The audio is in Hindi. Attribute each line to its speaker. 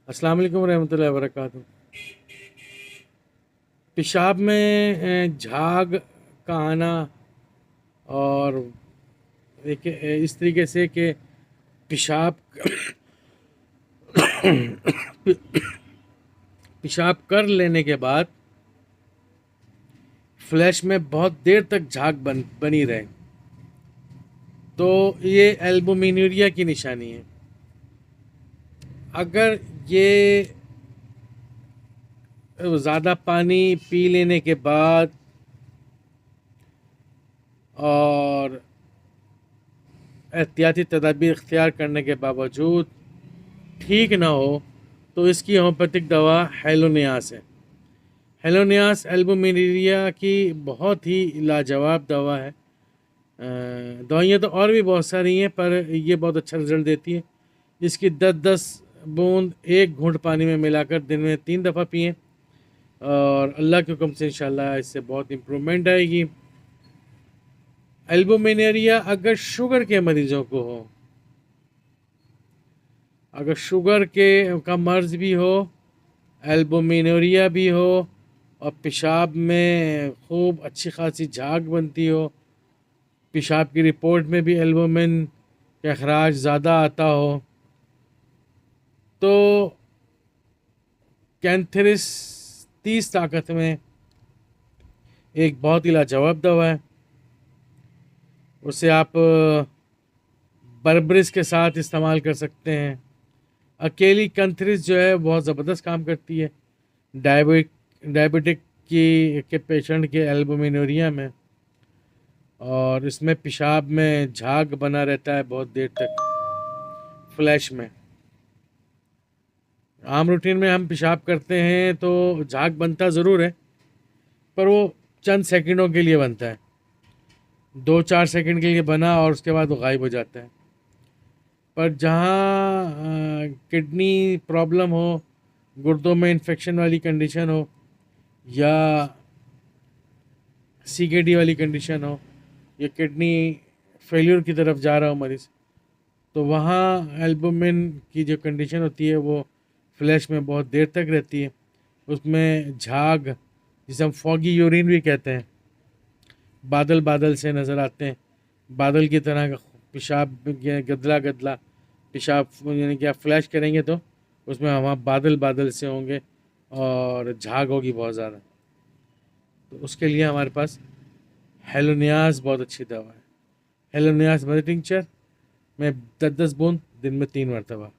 Speaker 1: अस्सलाम वालेकुम रहमतुल्लाहि व बरकातहू। पेशाब में झाग का आना और एक इस तरीके से कि पेशाब पेशाब कर लेने के बाद फ्लैश में बहुत देर तक झाग बनी रहे, तो ये एल्बुमिनूरिया की निशानी है। अगर ये ज़्यादा पानी पी लेने के बाद और एहतियाती तदाबीर इख्तियार करने के बावजूद ठीक ना हो, तो इसकी होम्योपैथिक दवा हेलोनियास है। हेलोनियास एल्बुमिनूरिया की बहुत ही लाजवाब दवा है। दवाइयाँ तो और भी बहुत सारी हैं, पर ये बहुत अच्छा रिज़ल्ट देती है। इसकी 10-10 बूंद एक घूंट पानी में मिलाकर दिन में 3 दफ़ा पिएँ और अल्लाह के हुक्म से इंशाल्लाह इससे बहुत इम्प्रूवमेंट आएगी। एल्बुमिनूरिया अगर शुगर के मरीज़ों को हो, अगर शुगर के का मर्ज़ भी हो, एल्बुमिनूरिया भी हो और पेशाब में खूब अच्छी खासी झाग बनती हो, पेशाब की रिपोर्ट में भी एल्बुमिन का अखराज ज़्यादा आता हो, तो कैंथेरिस 30 ताकत में एक बहुत ही लाजवाब दवा है। उसे आप बर्बरिस के साथ इस्तेमाल कर सकते हैं। अकेली कैंथेरिस जो है बहुत ज़बरदस्त काम करती है डायबिटिक के पेशेंट के एल्बुमिनूरिया में, और इसमें पेशाब में झाग बना रहता है बहुत देर तक फ्लैश में। आम रूटीन में हम पेशाब करते हैं तो झाग बनता ज़रूर है, पर वो चंद सेकंडों के लिए बनता है, 2-4 सेकंड के लिए बना और उसके बाद वो गायब हो जाता है। पर जहाँ किडनी प्रॉब्लम हो, गुर्दों में इन्फेक्शन वाली कंडीशन हो या CKD वाली कंडीशन हो या किडनी फेल्यूर की तरफ जा रहा हो मरीज़, तो वहाँ एल्बुमिन की जो कंडीशन होती है वो फ्लैश में बहुत देर तक रहती है। उसमें झाग, जिसे हम फॉगी यूरिन भी कहते हैं, बादल बादल से नज़र आते हैं, बादल की तरह का पेशाब, गदला गदला पेशाब, यानी कि आप फ्लैश करेंगे तो उसमें वहाँ बादल बादल से होंगे और झाग होगी बहुत ज़्यादा। तो उसके लिए हमारे पास हेलोनियास बहुत अच्छी दवा है। हेलोनियास मदर टिंचर में 10-10 बूंद दिन में 3 मरतबा।